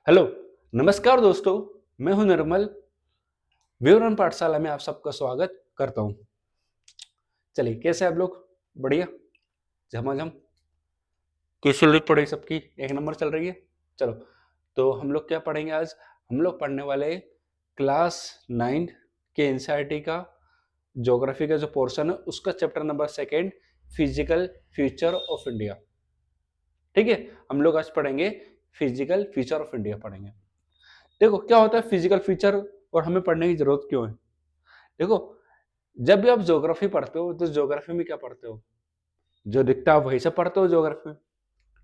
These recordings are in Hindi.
हेलो, नमस्कार दोस्तों, मैं हूं निर्मल। विवरण पाठशाला में आप सबका स्वागत करता हूं। चलिए, कैसे आप लोग? बढ़िया, झमाझम। कैसी चल रही पढ़ाई सबकी? एक नंबर चल रही है। चलो, तो हम लोग क्या पढ़ेंगे आज? हम लोग पढ़ने वाले क्लास 9 के एनसीईआरटी का ज्योग्राफी का जो पोर्शन है उसका chapter number 2 physical future of India. ठीक है, हम लोग आज पढ़ेंगे फिजिकल फ्यूचर ऑफ इंडिया पढ़ेंगे। देखो क्या होता है फिजिकल फीचर और हमें पढ़ने की जरूरत क्यों है। देखो, जब भी आप ज्योग्राफी पढ़ते हो तो ज्योग्राफी में क्या पढ़ते हो? जो दिखता है वही सब पढ़ते हो ज्योग्राफी में।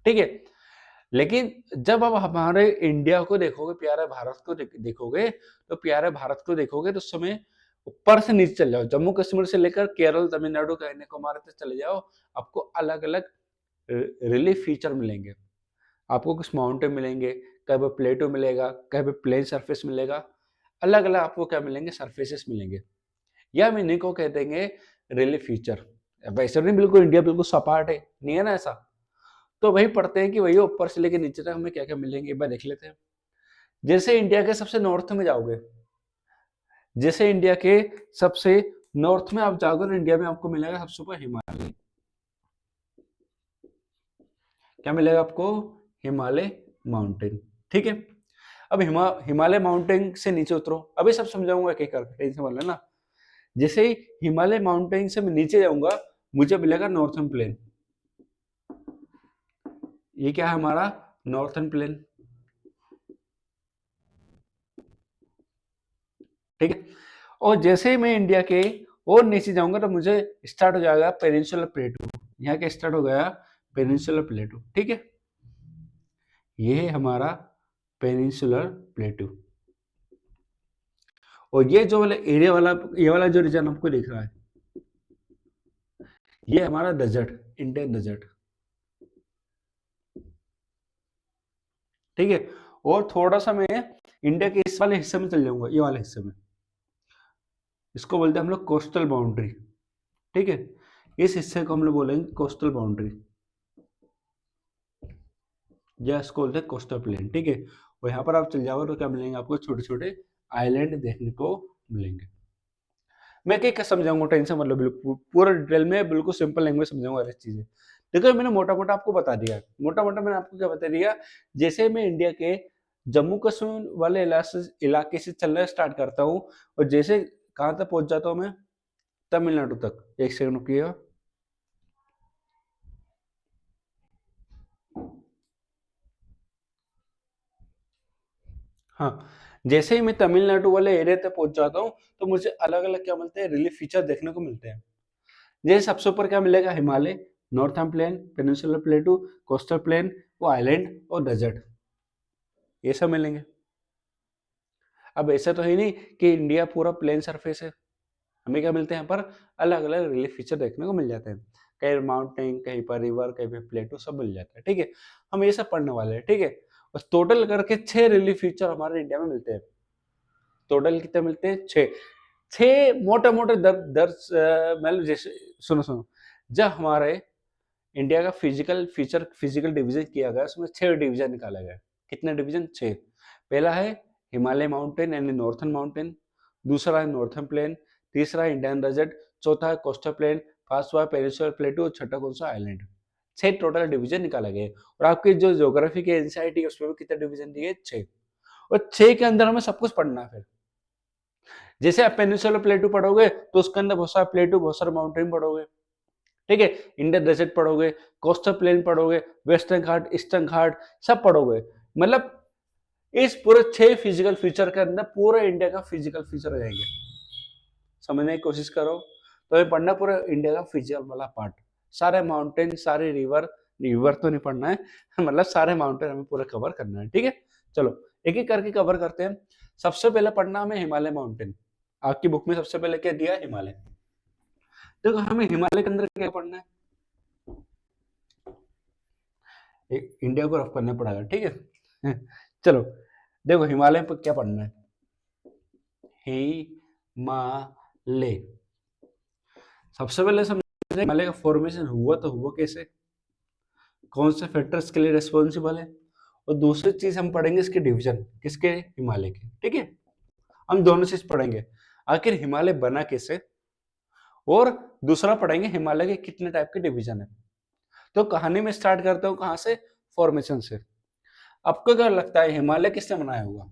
ठीक है, लेकिन जब आप हमारे इंडिया को देखोगे, प्यारे भारत को देखोगे, तो प्यारे भारत को देखोगे तो उस समय ऊपर से नीचे चले जाओ, जम्मू कश्मीर से लेकर केरल, तमिलनाडु, कन्याकुमारी तक चले जाओ, आपको अलग अलग रिलीफ फीचर मिलेंगे। आपको कुछ माउंटेन मिलेंगे, कहीं पे प्लेटो मिलेगा, कहीं पे प्लेन सरफेस मिलेगा, अलग अलग आपको क्या मिलेंगे? सरफेसेस मिलेंगे। या हम इन्हीं को कहते हैं रिलीफ फीचर। वैसे नहीं बिल्कुल इंडिया बिल्कुल सपाट है, नहीं है ना ऐसा। तो वही पढ़ते हैं कि वही ऊपर से लेके नीचे तक हमें क्या क्या मिलेंगे, एक बार देख लेते हैं। जैसे इंडिया के सबसे नॉर्थ में जाओगे, जैसे इंडिया के सबसे नॉर्थ में आप जाओगे तो इंडिया में आपको मिलेगा सबसे ऊपर हिमालय। क्या मिलेगा आपको? हिमालय माउंटेन। ठीक है, अब हिमालय माउंटेन से नीचे उतरो, अभी सब समझाऊंगा एक एक करके, टेंशन मत लेना। जैसे ही हिमालय माउंटेन से मैं नीचे जाऊंगा, मुझे मिलेगा नॉर्थर्न प्लेन। ये क्या है हमारा? Northern plain. ठीक है, और जैसे ही मैं इंडिया के और नीचे जाऊंगा तो मुझे स्टार्ट हो जाएगा पेनिनसुलर प्लेटू। यहाँ के स्टार्ट हो गया पेनिनसुलर प्लेटू। ठीक है, ये है हमारा पेनिनसुलर प्लेटू। और ये जो वाला एरिया वाला, ये वाला जो रीजन आपको दिख रहा है, ये हमारा डेजर्ट, इंडियन डेजर्ट। ठीक है, और थोड़ा सा मैं इंडिया के इस वाले हिस्से में चल जाऊंगा, ये वाले हिस्से में। इसको बोलते हैं हम लोग कोस्टल बाउंड्री। ठीक है, इस हिस्से को हम लोग बोलेंगे कोस्टल बाउंड्री, या इसको बोलते हैं कोस्टल प्लेन। ठीक है, और यहाँ पर आप चल जाओगे तो क्या मिलेंगे आपको? छोटे छोटे आइलैंड देखने को मिलेंगे। मैं क्या क्या समझाऊंगा, टेंशन मतलब बिल्कुल पूरा डिटेल में, बिल्कुल सिंपल लैंग्वेज समझाऊंगा हर चीजें। देखो मैंने मोटा मोटा आपको बता दिया, मोटा मोटा मैंने आपको क्या बता दिया। जैसे मैं इंडिया के जम्मू कश्मीर वाले इलाके से चलना स्टार्ट करता हूँ, और जैसे कहाँ तक पहुंच जाता हूँ मैं? तमिलनाडु तक। एक सेकंड रुकिएगा। हाँ, जैसे ही मैं तमिलनाडु वाले एरिया तक पहुंच जाता हूँ तो मुझे अलग अलग क्या मिलते हैं? रिलीफ फीचर देखने को मिलते हैं। जैसे सबसे ऊपर क्या मिलेगा? Himalaya, northern plain, peninsular plateau, coastal plain, वो आइलैंड और डेजर्ट, ये सब मिलेंगे। अब ऐसा तो है नहीं कि इंडिया पूरा प्लेन सरफेस है। हमें क्या मिलते हैं यहाँ पर? अलग अलग रिलीफ फीचर देखने को मिल जाते हैं। कहीं माउंटेन, कहीं पर रिवर, कहीं पर प्लेटू, सब मिल जाता है। ठीक है, हम ये सब पढ़ने वाले हैं। ठीक है, बस टोटल करके 6 रिलीफ फीचर हमारे इंडिया में मिलते हैं। टोटल कितने मिलते हैं? 6। 6 मोटे मोटे दर दर मतलब जैसे, सुनो सुनो, जब हमारे इंडिया का फिजिकल डिवीजन किया गया, उसमें 6 डिवीजन निकाला गया। कितने डिवीजन? 6। पहला है हिमालय माउंटेन यानी नॉर्थर्न माउंटेन, दूसरा है नॉर्थर्न प्लेन, तीसरा है इंडियन डेजर्ट, चौथा है कोस्टल प्लेन, पांचवा पेनिनसुलर प्लेटू, और छठा कौन सा? आइलैंड। 6 टोटल डिवीजन निकाला गया। और आपकी जो ज्योग्राफी के एनसीईआरटी है उसमें भी कितने डिवीजन दिए? 6। और 6 के अंदर हमें सब कुछ पढ़ना है। फिर जैसे आप पेनिनसुलर प्लेटू पढ़ोगे तो उसके अंदर बहुत सारा प्लेटू, बहुत सारे माउंटेन पढ़ोगे। ठीक है, इंडियन डेजर्ट पढ़ोगे, कोस्टल प्लेन पढ़ोगे, वेस्टर्न घाट, ईस्टर्न घाट, सब पढ़ोगे। मतलब इस पूरे 6 फिजिकल फीचर के अंदर पूरे इंडिया का फिजिकल फीचर आ जाएंगे। समझने की कोशिश करो, तो ये पढ़ना पूरा इंडिया का फिजिकल वाला पार्ट। सारे माउंटेन, सारे रिवर, रिवर तो नहीं पढ़ना है मतलब सारे माउंटेन हमें पूरा कवर करना है। ठीक है, चलो एक एक करके कवर करते हैं। सबसे पहले पढ़ना हमें हिमालय माउंटेन। आपकी बुक में सबसे पहले क्या दिया? हिमालय। देखो हमें हिमालय के अंदर क्या पढ़ना है? इंडिया को रफ करना पड़ेगा। ठीक है चलो, देखो हिमालय पर क्या पढ़ना है? हिमालय। सबसे पहले समझे हिमालय का फॉर्मेशन हुआ तो हुआ कैसे, कौन से फैक्टर्स के लिए रिस्पॉन्सिबल है, और दूसरी चीज हम पढ़ेंगे इसके डिवीजन, किसके, हिमालय के। ठीक है, हम दोनों चीज पढ़ेंगे, आखिर हिमालय बना कैसे, और दूसरा पढ़ेंगे हिमालय के कितने टाइप के डिवीजन है। तो कहानी में स्टार्ट करता हूँ कहाँ से, फॉर्मेशन से। आपको क्या लगता है हिमालय किसने बनाया होगा?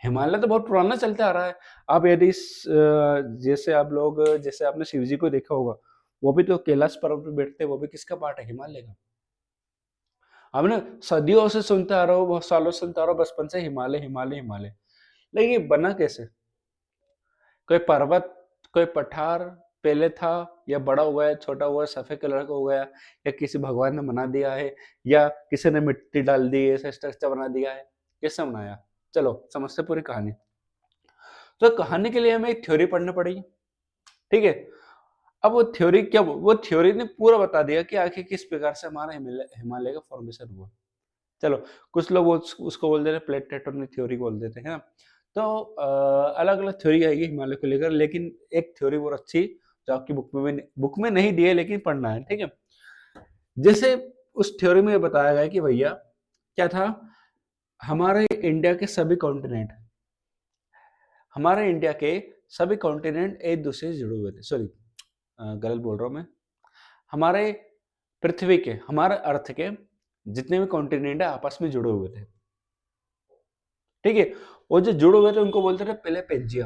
हिमालय तो बहुत पुराना चलता आ रहा है। आप यदि जैसे आप लोग, जैसे आपने शिव जी को देखा होगा, वो भी तो कैलाश पर्वत पे बैठते हैं, वो भी किसका पार्ट है, हिमालय का। आपने सदियों से सुनते आ रहे हो, बहुत सालों से सुनते आ रहे हो बचपन से, हिमालय हिमालय हिमालय। लेकिन ये बना कैसे? कोई पर्वत, कोई पठार पहले था, या बड़ा हुआ है, छोटा हुआ है, सफेद कलर का हो गया, या किसी भगवान ने बना दिया है, या किसी ने मिट्टी डाल दी है, ऐसा स्ट्रक्चर बना दिया है, कैसे बनाया? चलो समझते पूरी कहानी। तो कहानी के लिए हमें एक थ्योरी पढ़नी पड़ेगी। ठीक है, अब वो थ्योरी क्या, वो थ्योरी ने पूरा बता दिया कि आखिर किस प्रकार से हमारा हिमालय का फॉर्मेशन हुआ। चलो, कुछ लोग उसको बोल देते हैं प्लेट टेक्टोनिक थ्योरी बोल देते हैं ना। तो अलग अलग थ्योरी आएगी हिमालय को लेकर, लेकिन एक थ्योरी बहुत अच्छी जो आपकी बुक में नहीं दी है, लेकिन पढ़ना है। ठीक है, जैसे उस थ्योरी में बताया गया कि भैया क्या था, हमारे इंडिया के सभी कॉन्टिनेंट, हमारे इंडिया के सभी कॉन्टिनेंट एक दूसरे से जुड़े हुए थे। सॉरी, गलत बोल रहा हूं मैं। हमारे पृथ्वी के, हमारे अर्थ के जितने भी कॉन्टिनेंट है आपस में जुड़े हुए थे। ठीक है, वो जो जुड़े हुए थे उनको बोलते थे पहले पेंजिया।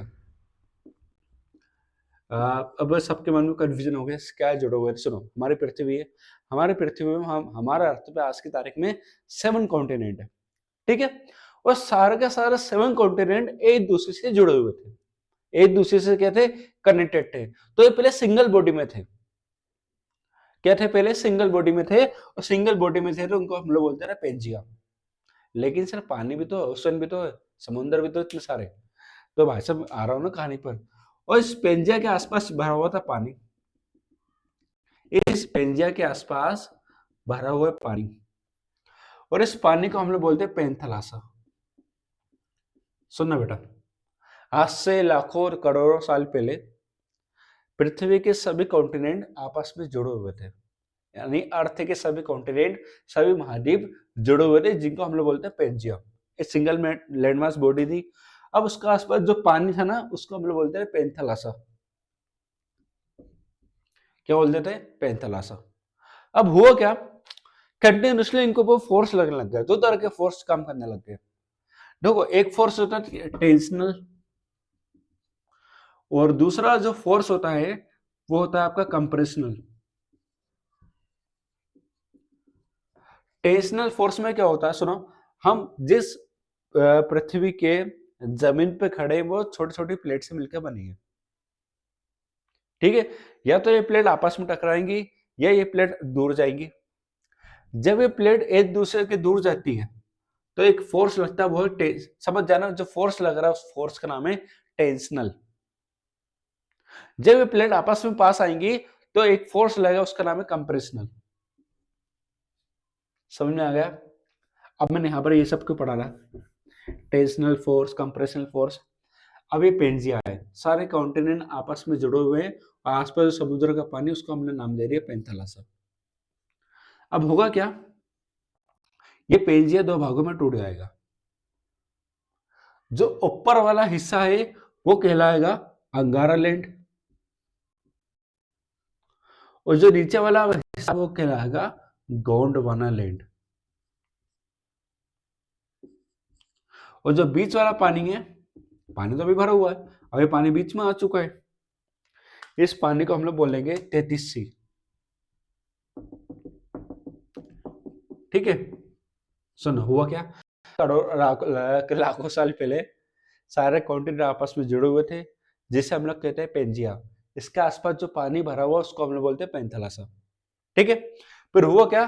अब सबके मन में कंफ्यूजन हो गया, क्या है जुड़े हुए? सुनो, हमारी पृथ्वी है, हमारी पृथ्वी में हम, हमारा अर्थ पे आज की तारीख में 7 कॉन्टिनेंट है। ठीक है, और सारे के सारे 7 कॉन्टिनेंट एक दूसरे से जुड़े हुए थे, एक दूसरे से क्या थे, कनेक्टेड थे। तो ये पहले सिंगल बॉडी में थे। क्या थे? पहले सिंगल बॉडी में थे, और सिंगल बॉडी में थे तो उनको हम लोग बोलते हैं पेंजिया। लेकिन सर पानी भी तो है, ओशन भी तो है, समुद्र भी तो इतने सारे। तो भाई साहब आ रहा हूँ ना कहानी पर, और इस पेंजिया के आसपास भरा हुआ था पानी, इस पेंजिया के आसपास भरा हुआ है पानी, और इस पानी को हम लोग बोलते हैं पेंथलासा। सुनना बेटा, आज से लाखों और करोड़ों साल पहले पृथ्वी के सभी कॉन्टिनेंट आपस में जुड़े हुए थे, यानी अर्थ के सभी कॉन्टिनेंट, सभी महाद्वीप जुड़े हुए थे, जिनको हम लोग बोलते हैं पेंजिया। एक सिंगल लैंडमास बॉडी थी। अब उसका आसपास जो पानी था ना, उसको हम लोग बोलते हैं पेंथलासा। क्या बोलते थे? पेंथलासा। अब हुआ क्या, कंटिन्यूसली इनको वो फोर्स लगने लग गया, दो तरह के फोर्स काम करने लग गए। देखो, एक फोर्स होता है टेंशनल, और दूसरा जो फोर्स होता है वो होता है आपका कंप्रेशनल। टेंशनल फोर्स में क्या होता है, सुनो, हम जिस पृथ्वी के जमीन पे खड़े हैं, वो छोटी छोटी प्लेट से मिलकर बनी है। ठीक है, या तो ये प्लेट आपस में टकराएंगी, या ये प्लेट दूर जाएंगी। जब ये प्लेट एक दूसरे के दूर जाती है तो एक फोर्स लगता है, वो समझ जाना, जो फोर्स लग रहा है उस फोर्स का नाम है टेंशनल। जब ये प्लेट आपस में पास आएंगी तो एक फोर्स लगेगा, उसका नाम है कंप्रेशनल। समझ में आ गया? अब मैंने यहाँ पर ये सब क्यों पढ़ा रहा, टेंशनल फोर्स, कंप्रेशनल फोर्स। अब ये पेंजिया है, सारे कॉन्टिनेंट आपस में जुड़े हुए हैं, और आसपास समुद्र का पानी, उसको हमने नाम दे दिया पेंथालासा। अब होगा क्या, ये पेंजिया दो भागों में टूट जाएगा। जो ऊपर वाला हिस्सा है वो कहलाएगा अंगारा लैंड, और जो नीचे वाला हिस्सा वो कहलाएगा गोंडवाना लैंड। और जो बीच वाला पानी है, पानी तो अभी भरा हुआ है, अभी पानी बीच में आ चुका है, इस पानी को हम लोग बोलेंगे 33C। ठीक है, सुनो हुआ क्या, लाखों साल पहले सारे कॉन्टिनेंट आपस में जुड़े हुए थे, जिसे हम लोग कहते हैं पेंजिया। इसके आसपास जो पानी भरा हुआ उसको हम लोग बोलते हैं पेंथालासा। ठीक है, फिर हुआ क्या,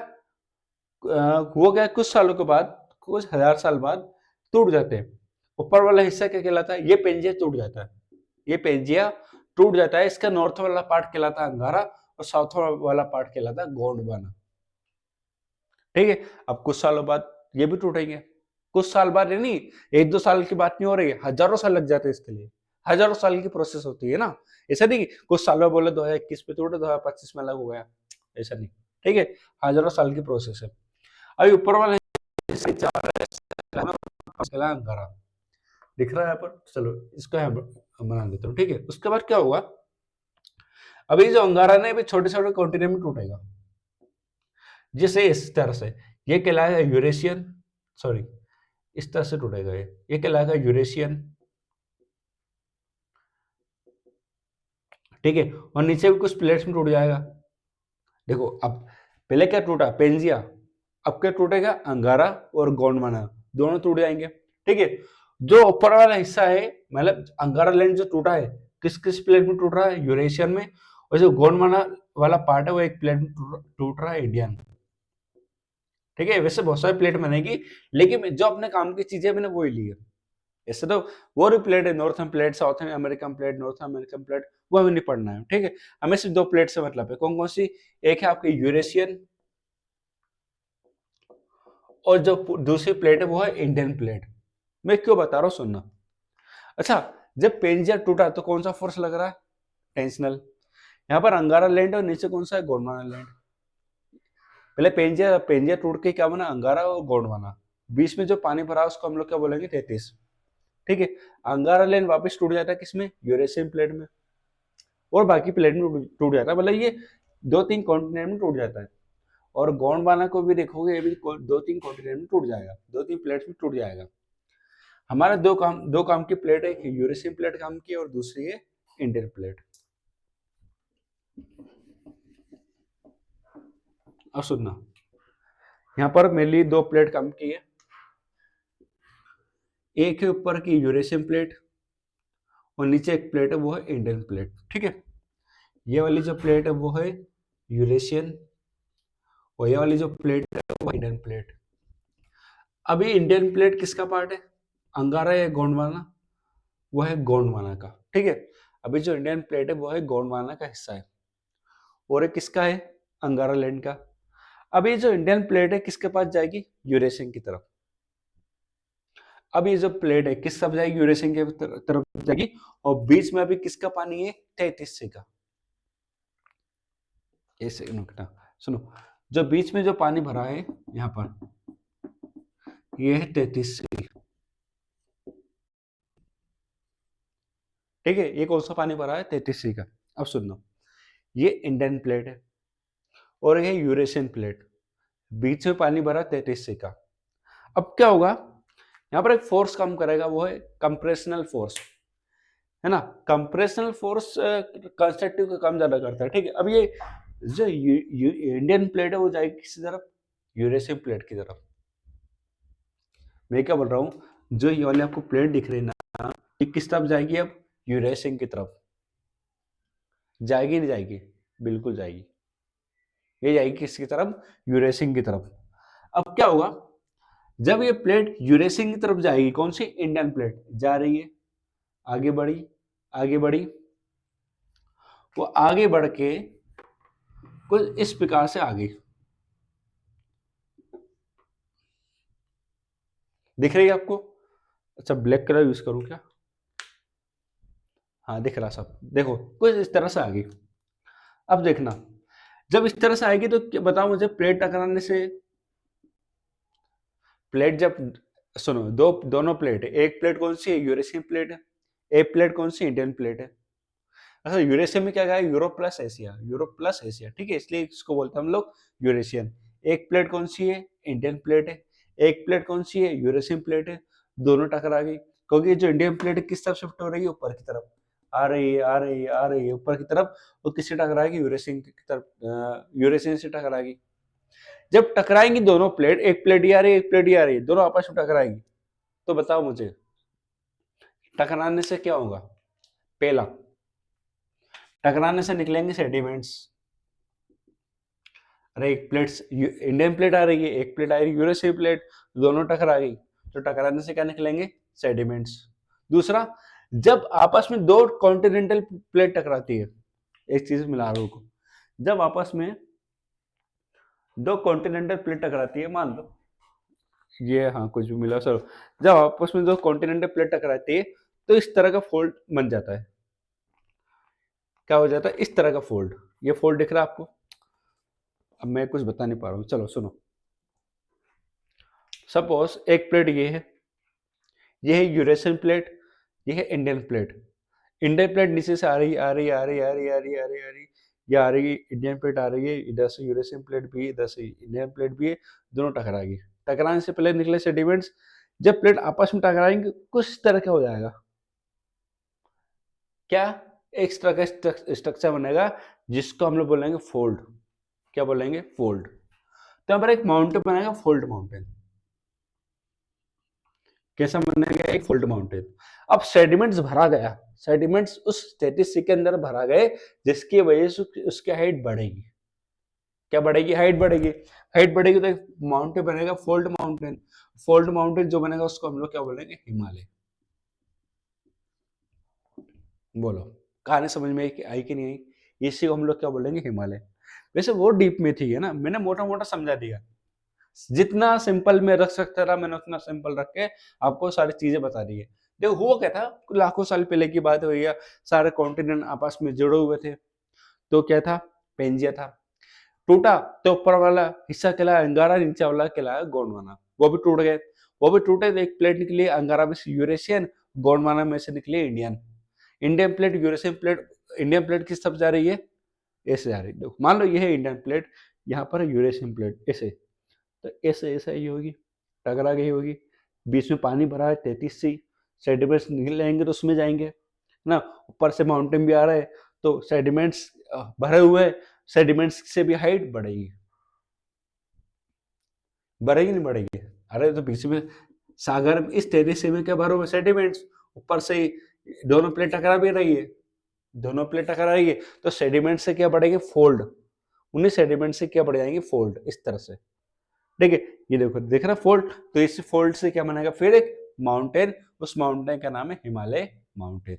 कुछ सालों के बाद, कुछ हजार साल बाद टूट जाते हैं। ऊपर वाला हिस्सा क्या कहलाता है, ये पेंजिया टूट जाता है, ये पेंजिया टूट जाता है। इसका नॉर्थ वाला पार्ट कहलाता है अंगारा, और साउथ वाला पार्ट कहलाता है गोंडवाना। ठीक है, अब कुछ सालों बाद ये भी टूटेंगे, कुछ साल बाद, नहीं एक दो साल की बात नहीं हो रही है, हजारों साल लग जाते हैं इसके लिए, हजारों साल की प्रोसेस होती है ना। ऐसा नहीं कि कुछ साल में बोले 2021 पे टूटे 2025 में अलग हो गया, ऐसा नहीं। ठीक है, हजारों साल की प्रोसेस है। अभी ऊपर वाला इसके चार अंगारा दिख रहा है यहाँ पर। चलो इसको यहाँ बना देता हूँ, ठीक है। उसके बाद क्या होगा, अभी जो अंगारा है अभी छोटे छोटे कॉन्टिनेंट में टूटेगा, जैसे इस तरह से, ये कहलाएगा यूरेशियन, सॉरी इस तरह से टूटेगा, ये कहलाएगा यूरेशियन, ठीक है। और नीचे भी कुछ प्लेट्स में टूट जाएगा। देखो अब पहले क्या टूटा, पेंजिया, अब क्या टूटेगा, अंगारा और गोंडवाना, दोनों टूट जाएंगे, ठीक है। जो ऊपर वाला हिस्सा है, मतलब अंगारा लैंड जो टूटा है, किस किस प्लेट में टूट रहा है, यूरेशियन में, और जो गोंडवाना वाला पार्ट है वो एक प्लेट में टूट रहा है, इंडियन, ठीक है। वैसे बहुत सारी प्लेट बनेगी, लेकिन जो अपने काम की चीजें मैंने वही ली है। ऐसे तो वो भी प्लेट है, northern plate, south American plate, north American plate, वो हमें नहीं पढ़ना है, ठीक है। हमें सिर्फ दो प्लेट से मतलब है, कौन कौन सी, एक है आपकी यूरेशियन, और जो दूसरी प्लेट है वो है इंडियन प्लेट। मैं क्यों बता रहा हूँ, सुनना। अच्छा, जब पेंजिया टूटा तो कौन सा फोर्स लग रहा है, टेंशनल। यहाँ पर अंगारा लैंड और नीचे कौन सा है, गोंडवाना लैंड। पहले पेंजिया पेंजिया टूट के क्या बना, अंगारा और गोंडवाना, बीच में जो पानी भरा उसको हम लोग क्या बोलेंगे, 33, ठीक है। अंगारा लैंड वापस टूट जाता है किसमें, यूरेशियन प्लेट में, और बाकी प्लेट में टूट जाता है, मतलब ये 2-3 कॉन्टिनेंट में टूट जाता है। और गोंडवाना को भी देखोगे, ये भी 2-3 कॉन्टिनेंट में टूट जाएगा, 2-3 प्लेट में टूट जाएगा। हमारा दो काम की प्लेट है, यूरेशियन प्लेट काम की और दूसरी है इंडियन प्लेट। अब सुनना, यहाँ पर मेरे लिए 2 प्लेट काम की है, एक है ऊपर की यूरेशियन प्लेट और नीचे एक प्लेट है वो है इंडियन प्लेट, ठीक है। ये वाली जो प्लेट है वो है यूरेशियन और ये वाली जो प्लेट है वो इंडियन प्लेट। अभी इंडियन प्लेट किसका पार्ट है, अंगारा या गोंडवाना, वो है गोंडवाना का, ठीक है। अभी जो इंडियन प्लेट है वो है गोंडवाना का हिस्सा है, और एक किसका है, अंगारा लैंड का। अभी जो इंडियन प्लेट है किसके पास जाएगी, यूरेशियन की तरफ। अब ये जो प्लेट है किस तरफ जाएगी, यूरेशियन की तरफ जाएगी, और बीच में अभी किसका पानी है, 33 का। ऐसे नुकता सुनो, जो बीच में जो पानी भरा है यहाँ पर, ये है 33, ठीक है। ये कौन सा पानी भरा है, 33 का। अब सुनो, ये इंडियन प्लेट है और ये यूरेशियन प्लेट, बीच में पानी भरा 33 का। अब क्या होगा, यहाँ पर एक फोर्स काम करेगा, वो है कंप्रेशनल फोर्स, है ना। कंप्रेशनल फोर्स कंस्ट्रक्टिव का काम ज्यादा करता है, ठीक है। अब ये जो इंडियन प्लेट है वो जाएगी किसी तरफ, यूरेशियन प्लेट की तरफ। मैं क्या बोल रहा हूँ, जो ये वाली आपको प्लेट दिख रही है ना, ये किस तरफ जाएगी, अब यूरेशियन की तरफ जाएगी, नहीं जाएगी, बिल्कुल जाएगी, ये जाएगी किसकी तरफ, यूरेशियन की तरफ। अब क्या होगा, जब ये प्लेट यूरेशियन की तरफ जाएगी, कौन सी, इंडियन प्लेट जा रही है, आगे बढ़ी, आगे बढ़ी, वो आगे बढ़ के कुछ इस प्रकार से आगे दिख रही है आपको। अच्छा, ब्लैक कलर यूज करूं क्या, हाँ दिख रहा सब, देखो कुछ इस तरह से आगे। अब देखना, जब इस तरह से आएगी तो बताओ मुझे, प्लेट टकराने से, प्लेट जब, सुनो, दोनों प्लेट है, एक प्लेट कौन सी है, यूरेशियन प्लेट है, एक प्लेट कौन सी, इंडियन प्लेट है। अच्छा, यूरेशियन में क्या है, Europe plus Asia, Europe plus Asia, ठीक है, इसलिए इसको बोलते हैं हम लोग यूरेशियन। एक प्लेट कौन सी है, इंडियन प्लेट है, एक प्लेट कौन सी है, यूरेशियन प्लेट है, दोनों टकरा गई, क्योंकि जो इंडियन प्लेट है किस तरफ शिफ्ट हो रही है, ऊपर की तरफ आ रही है, आ रही है, आ रही है ऊपर की तरफ, और किससे टकराएगी, यूरेशियन की तरफ, यूरेशियन से टकराएगी। जब टकराएंगी दोनों प्लेट, एक प्लेट ही आ रही है, एक प्लेट ही आ रही है, दोनों आपस में टकराएंगी, तो बताओ मुझे टकराने से क्या होगा, पहला, टकराने से निकलेंगे सेडिमेंट्स। अरे एक प्लेट, इंडियन प्लेट आ रही है, एक प्लेट आ रही है यूरेशियन प्लेट, दोनों टकरा गई, तो टकराने से क्या निकलेंगे, सेडिमेंट्स। दूसरा, जब आपस में दो कॉन्टिनेंटल प्लेट टकराती है, एक चीज मिला रहा हूं, जब आपस में दो कॉन्टिनेंटल प्लेट टकराती है, मान लो ये, हाँ कुछ भी मिला सर, जब आपस में दो कॉन्टिनेंटल प्लेट टकराती है तो इस तरह का फोल्ड बन जाता है, क्या हो जाता है, इस तरह का फोल्ड। ये फोल्ड दिख रहा है आपको, अब मैं कुछ बता नहीं पा रहा हूँ, चलो सुनो, सपोज एक प्लेट ये है यूरेशियन प्लेट, ये है इंडियन प्लेट। इंडियन प्लेट नीचे से आ रही आ रही आ रही आ रही आ रही आ रही आ रही ये आ रही, इंडियन प्लेट आ रही है, इधर से यूरेशियन प्लेट भी है, इधर से इंडियन प्लेट भी है, दोनों टकराएगी। टकराने से पहले निकले सेडिमेंट्स, जब प्लेट आपस में टकराएंगे कुछ इस तरह का हो जाएगा। क्या? एक तरह का स्ट्रक्चर बनेगा जिसको हम लोग बोलेंगे फोल्ड। क्या बोलेंगे? फोल्ड। तो यहाँ पर एक माउंटेन बनेगा, फोल्ड माउंटेन। कैसा बनेगा? एक फोल्ड माउंटेन। अब सेडिमेंट्स भरा गया, सेडिमेंट्स उस स्टेटिस के अंदर भरा गए, जिसकी वजह से उसकी हाइट बढ़ेगी। क्या बढ़ेगी? हाइट बढ़ेगी। हाइट बढ़ेगी तो एक माउंटेन बनेगा, फोल्ड माउंटेन। फोल्ड माउंटेन जो बनेगा उसको हम लोग क्या बोलेंगे? हिमालय। बोलो, कहानी समझ में आई कि नहीं आई? इसी को हम लोग क्या बोलेंगे? हिमालय। वैसे वो डीप में थी है ना, मैंने मोटा मोटा समझा दिया। जितना सिंपल में रख सकता था मैंने उतना सिंपल रख के आपको सारी चीजें बता दी है। देखो हुआ क्या था, लाखों साल पहले की बात हुई है, सारे कॉन्टिनेंट आपस में जुड़े हुए थे। तो क्या था? पेंजिया था। टूटा तो ऊपर वाला हिस्सा कहलाया अंगारा, नीचे वाला कहलाया गोंडवाना। वो भी टूट गए। वो भी टूटे तो एक प्लेट निकली, अंगारा में से यूरेशियन, गोंडवाना में से निकली Indian. Indian plate, Eurasian plate, Indian plate किस तरफ जा रही है? ऐसे जा रही है। देखो मान लो ये है इंडियन प्लेट, यहाँ पर है यूरेशियन प्लेट, ऐसे। तो ऐसे ऐसे ही होगी, टकरा गई होगी। बीच में पानी भरा है 33 सी, सेडिमेंट्स निकल जाएंगे तो उसमें जाएंगे ना। ऊपर से माउंटेन भी आ रहा है तो सेडिमेंट्स भरे हुए हैं, सेडिमेंट्स से भी हाइट बढ़ेगी। बढ़ेगी नहीं बढ़ेगी? अरे तो बीच में सागर में, इस 33 में क्या भरे हुए? सेडिमेंट्स। ऊपर से ही दोनों प्लेट टकरा भी रही है, दोनों प्लेट टकरा रही है, तो सेडिमेंट से क्या बढ़ेंगे? फोल्ड। उन्हीं सेडिमेंट से क्या बढ़ जाएंगे? फोल्ड। इस तरह से। ठीक है, ये देखो दिख रहा फोल्ड, तो इस फोल्ड से क्या बनेगा? फिर एक माउंटेन, उस माउंटेन का नाम है हिमालय माउंटेन।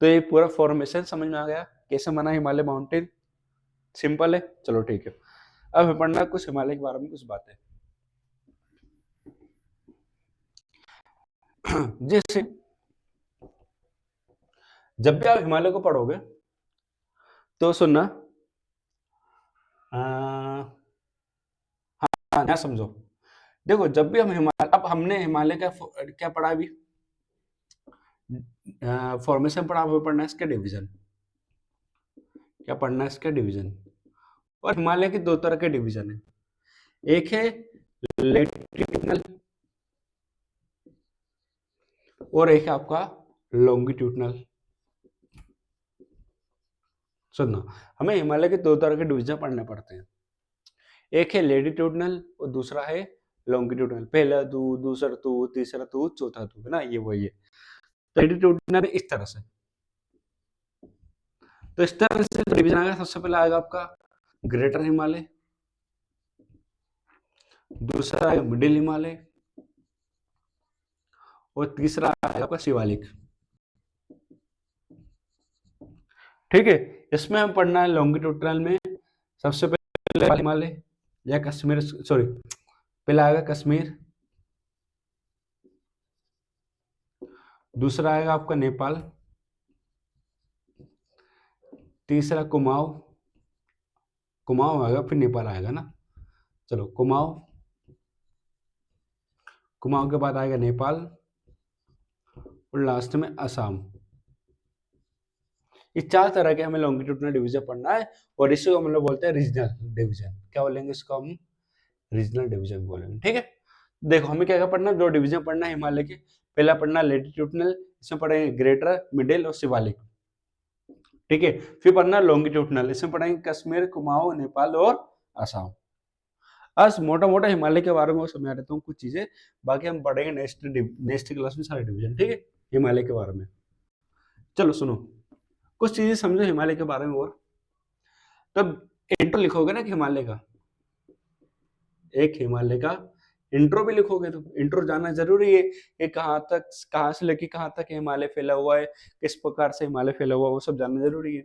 तो ये पूरा फॉर्मेशन समझ में आ गया कैसे बना हिमालय माउंटेन? सिंपल है। चलो ठीक है, अब हमें पढ़ना कुछ हिमालय के बारे में कुछ बातें। जैसे जब भी आप हिमालय को पढ़ोगे तो सुनना, हाँ ना समझो। देखो जब भी हम हिमालय, अब हमने हिमालय का क्या पढ़ा अभी? फॉर्मेशन पढ़ा, हमें पढ़ना है इसका डिवीजन। क्या पढ़ना है? इसका डिवीजन। और हिमालय के दो तरह के डिवीजन है, एक है लैटिट्यूडनल और एक है आपका लॉन्गिट्यूडनल। सुनना, हमें हिमालय के दो तरह के डिवीजन पढ़ने पड़ते हैं, एक है लैटिट्यूडनल और दूसरा है लॉन्गिट्यूडनल। पहला तू, दूसरा तू, तीसरा तू, चौथा तू, है ना, ये वही है। तो लैटिट्यूडनल इस तरह से, तो इस तरह से डिवीजन आएगा। सबसे पहले आएगा आपका ग्रेटर हिमालय, दूसरा आएगा मिडिल हिमालय और तीसरा आएगा आपका शिवालिक। ठीक है, इसमें हम पढ़ना है लॉन्गिट्यूडनल में सबसे पहले हिमालय या कश्मीर, सॉरी पहला आएगा कश्मीर, दूसरा आएगा आपका नेपाल, तीसरा कुमाऊं, कुमाऊं आएगा फिर नेपाल आएगा ना। चलो कुमाऊं, कुमाऊं के बाद आएगा नेपाल और लास्ट में असम। इस चार तरह के हमें लॉन्गिट्यूडनल डिवीजन पढ़ना है और इसको हम लोग बोलते हैं रीजनल डिवीजन। क्या बोलेंगे इसको? हम रीजनल डिवीजन बोलेंगे। ठीक है, देखो हमें क्या क्या पढ़ना है? दो डिवीजन पढ़ना है हिमालय के। पहला पढ़ना लैटिट्यूडनल, इसमें पढ़ेंगे ग्रेटर, मिडिल और शिवालिक। ठीक है, फिर पढ़ना लॉन्गिट्यूडनल, इसमें पढ़ेंगे कश्मीर, कुमाऊं, नेपाल और असम। आज मोटा मोटा हिमालय के बारे में समझा देता हूँ कुछ चीजें, बाकी हम पढ़ेंगे नेक्स्ट क्लास में सारे डिवीजन। ठीक है, हिमालय के बारे में। चलो सुनो, कुछ चीजें समझो हिमालय के बारे में। और तब इंट्रो लिखोगे ना कि हिमालय का, एक हिमालय का इंट्रो भी लिखोगे तो इंट्रो जानना जरूरी है कि कहाँ तक, कहाँ से लेके कहाँ तक हिमालय फैला हुआ है, किस प्रकार से हिमालय फैला हुआ है, वो सब जानना जरूरी है।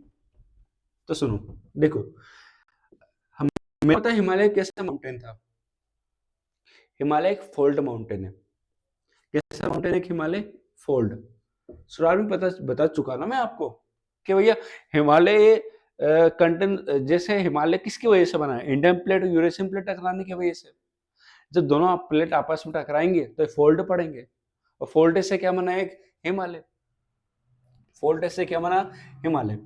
तो सुनो, देखो हमें पता है हिमालय कैसा माउंटेन था। हिमालय एक फोल्ड माउंटेन है। कैसा माउंटेन है हिमालय? फोल्ड। शुरुआत में पता बता चुका ना मैं आपको कि भैया हिमालय कंटेंट, जैसे हिमालय किसकी वजह से बना है? इंडियन प्लेट और यूरेशियन प्लेट टकराने की वजह से। जब दोनों प्लेट आपस में टकराएंगे तो फोल्ड पड़ेंगे, और फोल्ड से क्या बना, एक हिमालय। फोल्ड से क्या बना, हिमालय।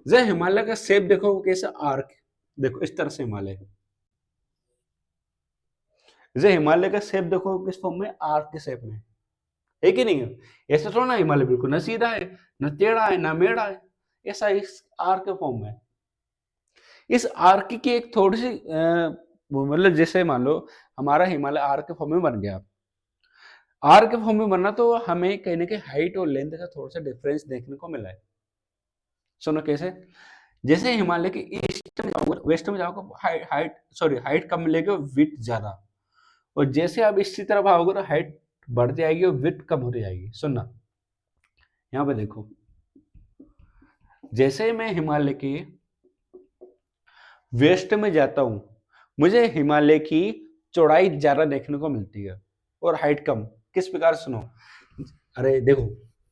जब हिमालय का शेप देखो कैसे, आर्क, देखो इस तरह से हिमालय। जब हिमालय का शेप देखो किस फॉर्म में, आर्क के शेप में, है कि नहीं है? ऐसा थोड़ा ना हिमालय बिल्कुल न सीधा है, न टेढ़ा है, न मेढ़ा है, ऐसा इस आर्क के फॉर्म में। इस आर्क की एक थोड़ी सी मतलब जैसे मान लो हमारा हिमालय आर्क के फॉर्म में बन गया, आर्क के फॉर्म में बनना तो हमें कहीं ना कहीं हाइट और लेंथ का थोड़ा सा डिफरेंस देखने को मिला है। सुनो कैसे, जैसे हिमालय के ईस्ट में जाओगे, वेस्ट में जाओगे, हाइट कम मिलेगी और विड्थ ज्यादा, और जैसे आप इसी तरफ आओगे तो हाइट बढ़ती जाएगी और विड्थ कम होती जाएगी। सुनना, यहाँ पे देखो, जैसे मैं हिमालय के वेस्ट में जाता हूं, मुझे हिमालय की चौड़ाई ज्यादा देखने को मिलती है और हाइट कम। किस प्रकार, सुनो, अरे देखो,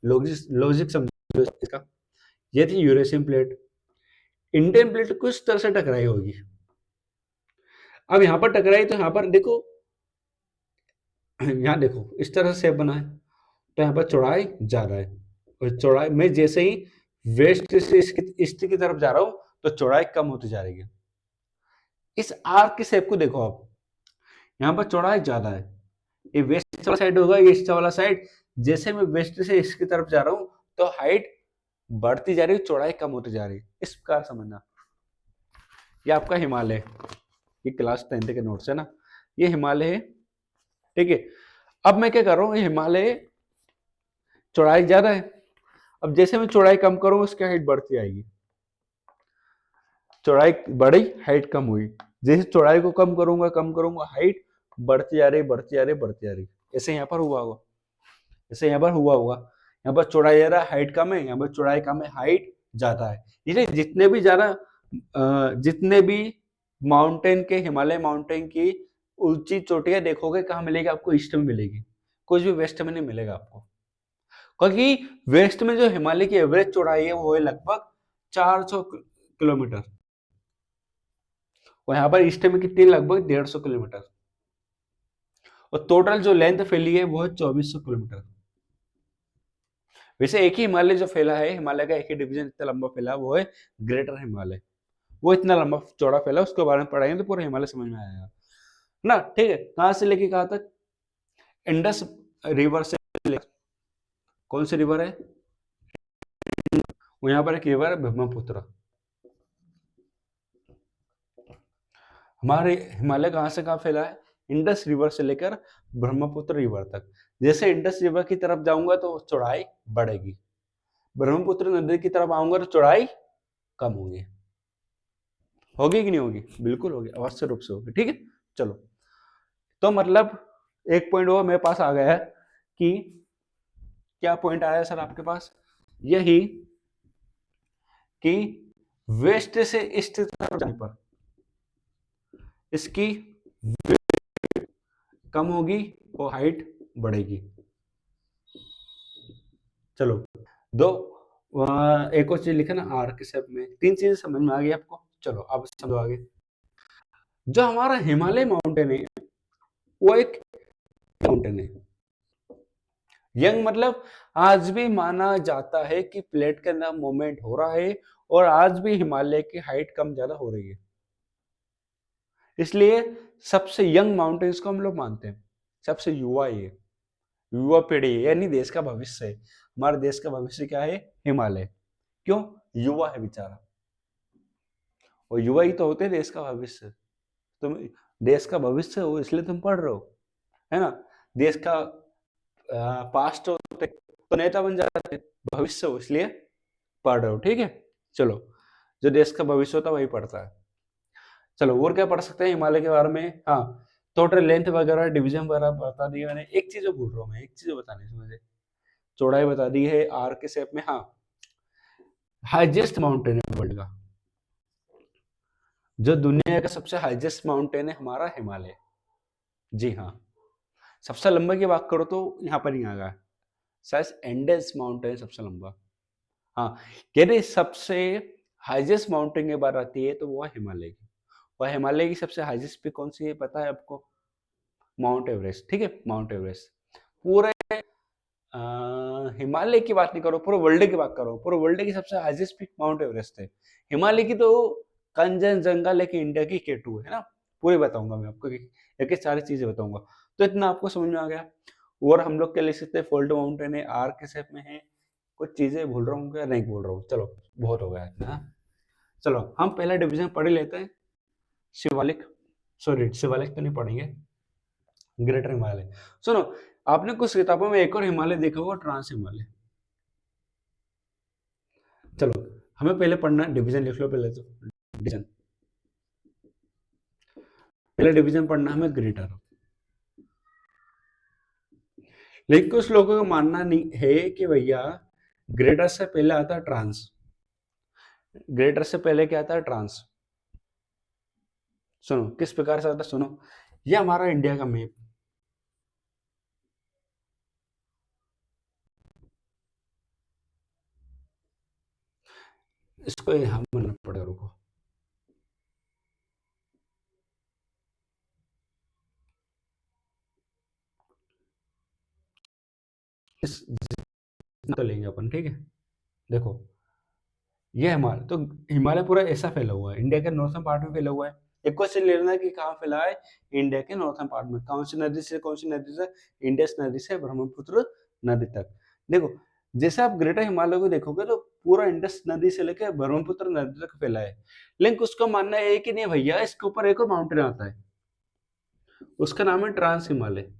लॉजिक लॉजिक समझो इसका। ये थी यूरेशियन प्लेट, इंडियन प्लेट कुछ तरह से टकराई होगी। अब यहां पर टकराई तो यहां पर देखो, यहाँ देखो इस तरह से शेप बना है, तो यहाँ पर चौड़ाई ज्यादा है, और चौड़ाई में जैसे ही वेस्ट से ईस्ट की तरफ जा रहा हूं तो चौड़ाई कम होती जा रही है। इस आर्क की शेप को देखो आप, यहाँ पर चौड़ाई ज्यादा है, ये वेस्ट वाला साइड होगा, ये ईस्ट वाला साइड। जैसे मैं वेस्ट से ईस्ट की तरफ जा रहा हूं तो हाइट बढ़ती जा रही है, चौड़ाई कम होती जा रही है। इस प्रकार समझना। ये आपका हिमालय, ये क्लास 10th के नोट्स है ना, ये हिमालय है, ठीक है। अब मैं क्या कर रहा हूँ, ये हिमालय चौड़ाई ज्यादा है, अब जैसे मैं चौड़ाई कम करूँ उसकी हाइट बढ़ती आएगी, चौड़ाई बढ़ी हाइट कम हुई, जैसे चौड़ाई को कम करूंगा हाइट बढ़ती जा रही, बढ़ती जा रही, बढ़ती जा रही। ऐसे यहाँ पर हुआ होगा, ऐसे यहाँ पर हुआ होगा, यहाँ पर चौड़ाई ज्यादा हाइट कम है, यहाँ पर चौड़ाई कम है हाइट ज्यादा है। इसलिए जितने भी माउंटेन के, हिमालय माउंटेन की ऊंची चोटियां देखोगे कहाँ मिलेगी आपको, ईस्ट में मिलेगी, कुछ भी वेस्ट में नहीं मिलेगा आपको। क्योंकि वेस्ट में जो हिमालय की एवरेज चौड़ाई है वो है लगभग 400 किलोमीटर, और यहाँ पर ईस्ट में कितनी, लगभग 150 किलोमीटर, और टोटल जो लेंथ फैली है वो है 2400 किलोमीटर। वैसे एक ही हिमालय जो फैला है, हिमालय का एक ही डिवीजन इतना लंबा फैला है, वो है ग्रेटर हिमालय, वो इतना लंबा चौड़ा फैला, उसके बारे में पढ़ाएंगे तो पूरा हिमालय समझ में आएगा ना, ठीक है। कहां से लेके कहां तक, इंडस रिवर से लेकर, कौन सी रिवर है, वो यहाँ पर एक रिवर है ब्रह्मपुत्र। हमारे हिमालय कहाँ से कहाँ फैला है, इंडस रिवर से लेकर ब्रह्मपुत्र रिवर तक। जैसे इंडस रिवर की तरफ जाऊंगा तो चौड़ाई बढ़ेगी, ब्रह्मपुत्र नदी की तरफ आऊंगा तो चौड़ाई कम होगी। होगी कि नहीं होगी, बिल्कुल होगी, अवश्य रूप से होगी, ठीक है। चलो, तो मतलब एक पॉइंट वो मेरे पास आ गया है कि, क्या पॉइंट आया सर आपके पास, यही कि वेस्ट से ईस्ट तरफ जाने पर इसकी कम होगी और हाइट बढ़ेगी। चलो, दो एक और चीज लिखा ना, आर के शेप में, तीन चीजें समझ में आ गई आपको। चलो अब समझो आगे। जो हमारा हिमालय माउंटेन है वो एक माउंटेन है, यंग मतलब आज भी माना जाता है कि प्लेट के अंदर मूवमेंट हो रहा है, और आज भी हिमालय की हाइट कम ज्यादा हो रही है, इसलिए सबसे यंग माउंटेन्स को हम लोग मानते हैं, सबसे युवा ये, युवा पीढ़ी है, यानी देश का भविष्य है। हमारे देश का भविष्य क्या है, हिमालय। क्यों, युवा है बेचारा, और युवा ही तो होते हैं देश का भविष्य। तुम देश का भविष्य हो इसलिए तुम पढ़ रहे हो, है ना। देश का पास्ट होते तो नेता बन जाते, भविष्य हो इसलिए पढ़ रहे हो, ठीक है। चलो, जो देश का भविष्य होता है वही पढ़ता है। चलो, और क्या पढ़ सकते हैं हिमालय के बारे में, हाँ, टोटल लेंथ वगैरह, डिवीजन वगैरह बता दिए मैंने। एक चीज भूल रहा हूँ मैं, एक चीज बताने से मुझे, चौड़ाई बता दी है आर के शेप में, हाँ, हाईएस्ट माउंटेन है वर्ल्ड का, जो दुनिया का सबसे हाईएस्ट माउंटेन है हमारा हिमालय, जी हाँ। सबसे लंबा की बात करो तो यहाँ पर ही आ गया, शायद एंडेस माउंटेन सबसे लंबा, हाँ। यदि सबसे हाईएस्ट माउंटेन की बात आती है तो वो है हिमालय की, और हिमालय की सबसे हाईएस्ट पे कौन सी है पता है आपको, माउंट एवरेस्ट, ठीक है, माउंट एवरेस्ट। पूरे हिमालय की बात नहीं करो, पूरे वर्ल्ड की बात करो, पूरे वर्ल्ड की सबसे हाईएस्ट पीक माउंट एवरेस्ट है। हिमालय की तो कंचनजंगा, लेकिन इंडिया की K2 है ना। पूरे बताऊंगा मैं आपको, एक एक सारी चीजें बताऊंगा। तो इतना आपको समझ में आ गया। और हम लोग क्या लिख सकते हैं, फोल्ड माउंटेन है, आर के शेप में है। कुछ चीजें भूल रहा हूँ क्या, नहीं भूल रहा हूँ, चलो बहुत हो गया इतना, हाँ? चलो हम पहला डिवीजन पढ़ ही लेते हैं, शिवालिक। सॉरी, शिवालिक तो नहीं पढ़ेंगे, ग्रेटर हिमालय। सुनो, आपने कुछ किताबों में एक और हिमालय देखा होगा, ट्रांस हिमालय। चलो हमें पहले पढ़ना, डिवीजन लिख लो पहले तो, डिवीजन, पहले डिवीजन पढ़ना हमें ग्रेटर। लेकिन कुछ लोगों का मानना नहीं है कि भैया ग्रेटर से पहले आता है ट्रांस, ग्रेटर से पहले क्या आता है, ट्रांस। सुनो किस प्रकार से आता है, सुनो, ये हमारा इंडिया का मैप, इसको हम बनना पड़ेगा, रुको। इस तो लेंगे अपन, ठीक है। देखो ये हिमालय, तो हिमालय पूरा ऐसा फैला हुआ है, इंडिया के नॉर्थन पार्ट में फैला हुआ है। एक क्वेश्चन लेना है कि कहाँ फैला है, इंडिया के नॉर्थन पार्ट में। कौन सी नदी से कौन सी नदी से, इंडस नदी से ब्रह्मपुत्र नदी तक। देखो जैसे आप ग्रेटर हिमालय को देखोगे तो पूरा इंडस नदी से लेकर ब्रह्मपुत्र नदी तक फैला है। लेकिन उसका मानना है कि नहीं भैया, इसके ऊपर एक और माउंटेन आता है, उसका नाम है ट्रांस हिमालय।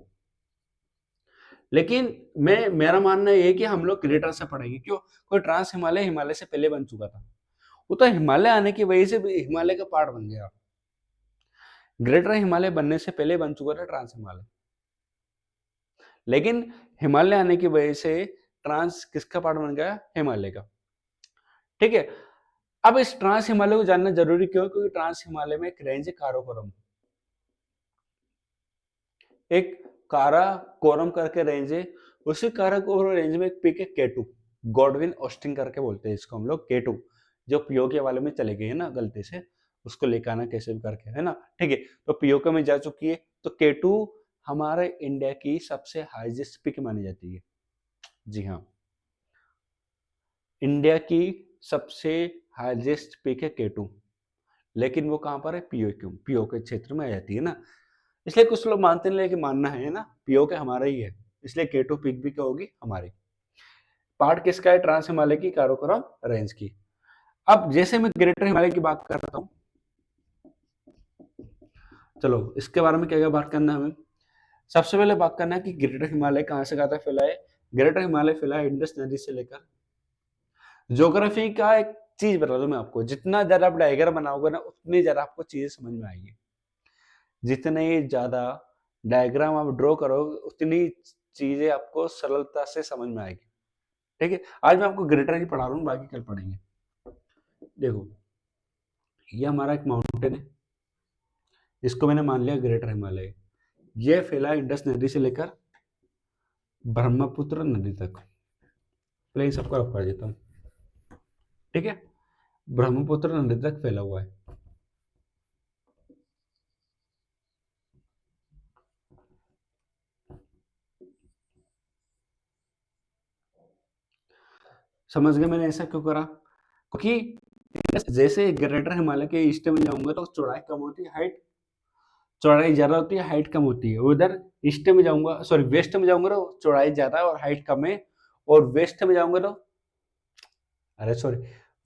लेकिन मेरा मानना ये है कि हम लोग ग्रेटर से पढ़ेंगे, क्यों, कोई ट्रांस हिमालय हिमालय से पहले बन चुका था, वो तो हिमालय आने की वजह से भी हिमालय का पार्ट बन गया। ग्रेटर हिमालय बनने से पहले बन चुका था ट्रांस हिमालय, लेकिन हिमालय आने की वजह से ट्रांस किसका पार्ट बन गया, हिमालय का, ठीक है। अब इस ट्रांस हिमालय को जानना जरूरी क्यों, क्योंकि ट्रांस हिमालय में एक रेंज है काराकोरम, एक काराकोरम करके रेंज है। उसी काराकोरम रेंज में एक पीक है K2, गॉडविन ऑस्टिन करके बोलते हैं इसको हम लोग, K2, जो पीओके वाले में चले गए है ना गलती से, उसको लेकर आना कैसे भी करके, है ना, ठीक है। तो पीओके में जा चुकी है, तो K2 हमारे इंडिया की सबसे हाईएस्ट पीक मानी जाती है। जी हाँ, इंडिया की सबसे हाईएस्ट पीक है K2, लेकिन वो कहाँ पर है, पीओके क्षेत्र में आ जाती है ना। इसलिए कुछ लोग मानते नहीं, कि मानना है ना, पीओके हमारा ही है, इसलिए K2 पीक भी क्या होगी, हमारी। पार्ट किसका है, ट्रांस हिमालय की, काराकोरम रेंज की। अब जैसे मैं ग्रेटर हिमालय की बात कर रहा हूँ, चलो इसके बारे में क्या क्या बात करना है हमें। सबसे पहले बात करना है कि ग्रेटर हिमालय कहाँ से कहाँ तक फैला है। ग्रेटर हिमालय फैला है इंडस नदी से लेकर, ज्योग्राफी का एक चीज बता दूं मैं आपको, जितना ज्यादा आप डायग्राम बनाओगे ना, उतनी ज्यादा आपको चीजें समझ में आएगी। जितने ज्यादा डायग्राम आप ड्रॉ करोगे, उतनी चीजें आपको सरलता से समझ में आएगी, ठीक है। आज मैं आपको ग्रेटर की पढ़ा रहा हूँ, बाकी कल पढ़ेंगे। देखो ये हमारा एक माउंटेन है, इसको मैंने मान लिया ग्रेटर हिमालय। ये फैला इंडस नदी से लेकर ब्रह्मपुत्र नदी तक, पहले इन सबको रख कर देता हूँ, ठीक है। ब्रह्मपुत्र नदी तक फैला हुआ है। समझ गए मैंने ऐसा क्यों करा, क्योंकि जैसे ग्रेटर हिमालय के ईस्ट में जाऊंगा तो चौड़ाई कम होती है, हाइट, चौड़ाई ज्यादा होती है, हाइट कम होती है। उधर ईस्ट में जाऊंगा, सॉरी वेस्ट में जाऊंगा तो चौड़ाई ज्यादा है और हाइट कम है। और वेस्ट में जाऊंगा तो, अरे सॉरी,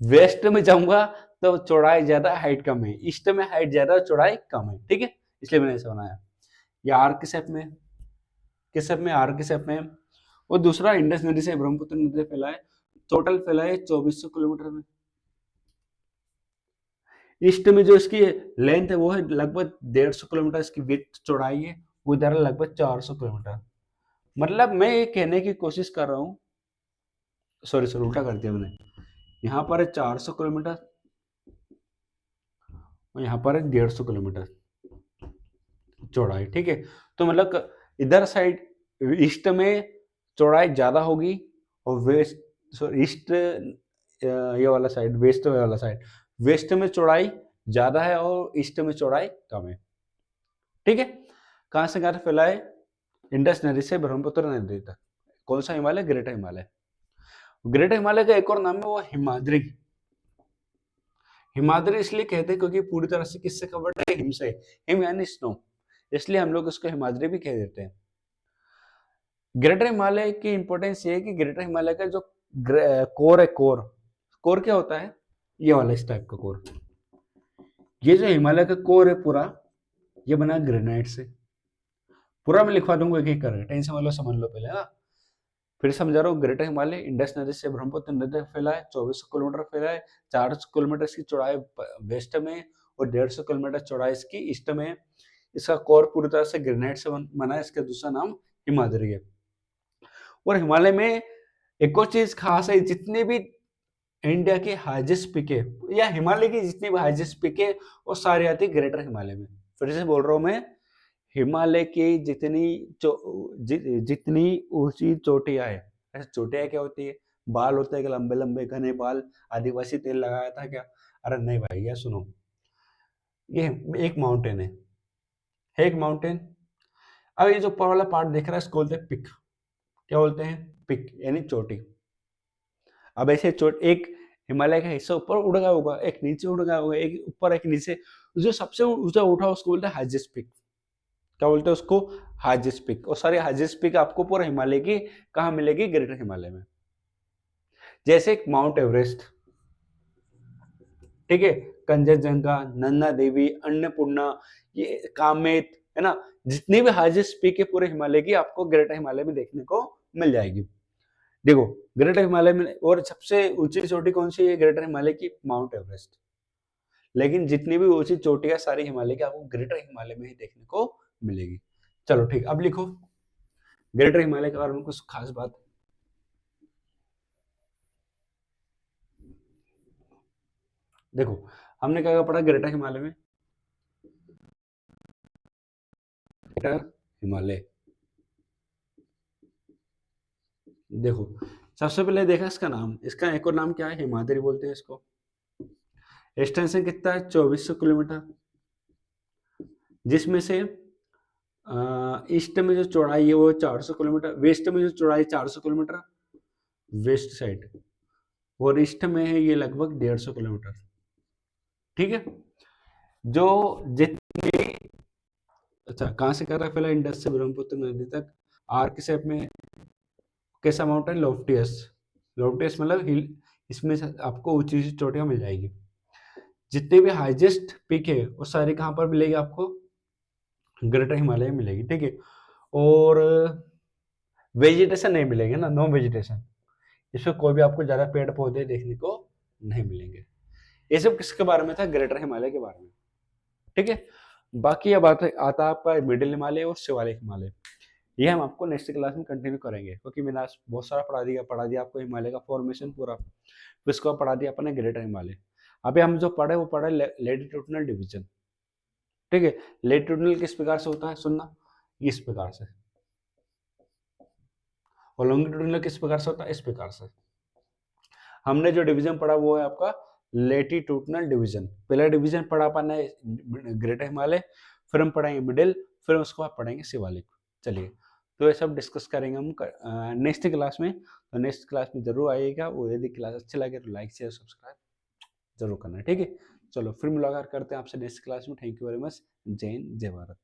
वेस्ट में जाऊंगा तो चौड़ाई ज्यादा हाइट कम है, ईस्ट में हाइट ज्यादा चौड़ाई कम है, ठीक है। इसलिए मैंने ऐसा बनाया, या आर के शेप में, किस शेप में, आर के शेप में। और दूसरा इंडस नदी से ब्रह्मपुत्र नदी से फैला है, टोटल फैला है 2400 किलोमीटर में। ईस्ट में जो इसकी लेंथ है वो है लगभग 150 किलोमीटर, इसकी विड्थ चौड़ाई है, उधर लगभग 400 किलोमीटर। मतलब मैं ये कहने की कोशिश कर रहा हूँ, सॉरी सॉरी उल्टा कर दिया मैंने, यहाँ पर है 400 किलोमीटर और यहाँ पर है 150 किलोमीटर चौड़ाई, ठीक है। तो मतलब इधर साइड ईस्ट में चौड़ाई ज्यादा होगी, और वेस्ट, सॉरी ईस्ट ये वाला साइड, वेस्ट वाला साइड, वेस्ट में चौड़ाई ज्यादा है और ईस्ट में चौड़ाई कम है, ठीक है। कहाँ से कहाँ फैला है? इंडस नदी से ब्रह्मपुत्र नदी तक। कौन सा हिमालय? ग्रेटर हिमालय। ग्रेटर हिमालय का एक और नाम है वो हिमाद्री। हिमाद्री इसलिए कहते हैं क्योंकि पूरी तरह से किससे कवर्ड है? हिम से। हिम यानी स्नो, इसलिए हम लोग उसको हिमाद्री भी कह देते हैं। ग्रेटर हिमालय की इंपॉर्टेंस ये है कि ग्रेटर हिमालय का जो कोर है, कोर क्या होता है? ये वाला इस टाइप का कोर। ये जो हिमालय का कोर है पूरा, ये बना ग्रेनाइट से। पूरा मैं लिखवा दूंगा एक एक करके, टेंशन वाला समझ लो पहले। हाँ, फिर समझा रहा हूँ। ग्रेटर हिमालय इंडस नदी से ब्रह्मपुत्र नदी तक फैला है, 2400 किलोमीटर फैला है, 400 किलोमीटर इसकी चौड़ाई वेस्ट में और 150 किलोमीटर चौड़ाई इसकी ईस्ट में है। इसका कोर पूरी तरह से ग्रेनाइट से बना है। इसका दूसरा नाम हिमाद्री है। और हिमालय में एक और चीज खास है, जितने भी इंडिया के हाईएस्ट पीक है या हिमालय की जितनी भी हाईएस्ट पीक है वो सारी आती है ग्रेटर हिमालय में। फिर से बोल रहा हूँ मैं, हिमालय की जितनी ऊंची चोटियां है। ऐसे चोटियां क्या होती है? बाल होते हैं लंबे लंबे घने बाल। आदिवासी तेल लगाया था क्या? अरे नहीं भाई, ये सुनो, ये एक माउंटेन है एक माउंटेन। अब ये जो ऊपर वाला पार्ट देख रहा है इसको बोलते हैं पिक। क्या बोलते हैं? पिक यानी चोटी। अब ऐसे चोट एक हिमालय का हिस्सा ऊपर उड़ गया होगा, एक नीचे उड़ गया होगा, एक ऊपर एक नीचे। जो सबसे ऊंचा उठा उसको बोलते हैं हाईएस्ट पिक। क्या बोलते हैं उसको? Highest peak. और सारी हाईएस्ट पिक आपको पूरा हिमालय की कहाँ मिलेगी? ग्रेटर हिमालय में। जैसे एक माउंट एवरेस्ट, ठीक है, कंचनजंगा, नंदा देवी, अन्नपूर्णा, ये कामेत, है ना, जितनी भी हाईएस्ट पीक है पूरे हिमालय की आपको ग्रेटर हिमालय में देखने को मिल जाएगी। देखो, ग्रेटर हिमालय में और सबसे ऊंची चोटी कौन सी है ग्रेटर हिमालय की? Mount Everest. लेकिन जितनी भी ऊंची चोटियां सारी हिमालय की आपको ग्रेटर हिमालय में ही देखने को मिलेगी। चलो ठीक, अब लिखो ग्रेटर हिमालय के बारे में कुछ खास बात। देखो, हमने क्या पढ़ा ग्रेटर हिमालय में? ग्रेटर हिमालय, देखो सबसे पहले देखा इसका नाम, इसका एक और नाम क्या है? हिमाद्री बोलते हैं इसको। एक्सटेंशन कितना है? 2400 किलोमीटर, जिसमें से ईस्ट में जो चौड़ाई है वो 400 किलोमीटर, वेस्ट में जो चौड़ाई 400 किलोमीटर वेस्ट साइड, और ईस्ट में है ये लगभग 150 किलोमीटर। ठीक है, जो जितनी, अच्छा कहाँ से कर रहा है? पहले इंडस से ब्रह्मपुत्र नदी तक आर्क शेप में। कैसा माउंटेन? लोफ्टियस। लोफ्टियस मतलब हिल, इसमें से आपको ऊंची ऊंची चोटियां मिल जाएगी। जितने भी हाईएस्ट पीक है वो सारी कहाँ पर मिलेगी आपको? ग्रेटर हिमालय में मिलेगी। ठीक है, और वेजिटेशन नहीं मिलेगी ना, नो वेजिटेशन। इसमें कोई भी आपको ज्यादा पेड़ पौधे देखने को नहीं मिलेंगे। ये सब किसके बारे में था? ग्रेटर हिमालय के बारे में। ठीक है, बाकी अब आता है आपका मिडिल हिमालय और शिवालिक हिमालय। ये हम आपको नेक्स्ट क्लास में कंटिन्यू करेंगे, क्योंकि मैंने आज बहुत सारा पढ़ा दिया आपको हिमालय का फॉर्मेशन पूरा। फिर इसको पढ़ा दिया अपने ग्रेटर हिमालय। अभी हम जो पढ़े वो पढ़े लेटिट्यूडनल डिवीजन। ठीक है, लेटिट्यूडनल किस प्रकार से होता है सुनना, इस प्रकार से, और लॉन्गिट्यूडनल किस प्रकार से होता है? इस प्रकार से। हमने जो डिवीजन पढ़ा वो है आपका लेटिट्यूडनल डिवीजन। पहला डिवीजन पढ़ा अपन ने ग्रेटर हिमालय, फिर हम पढ़ेंगे मिडिल, फिर उसको आप पढ़ेंगे शिवालिक। चलिए, तो ये सब डिस्कस करेंगे हम नेक्स्ट क्लास में। तो नेक्स्ट क्लास में जरूर आइएगा। वो यदि क्लास अच्छी लगे तो लाइक शेयर सब्सक्राइब जरूर करना है। ठीक है, चलो फिर मुलाकात करते हैं आपसे नेक्स्ट क्लास में। Thank you very much. जय हिंद, जय भारत।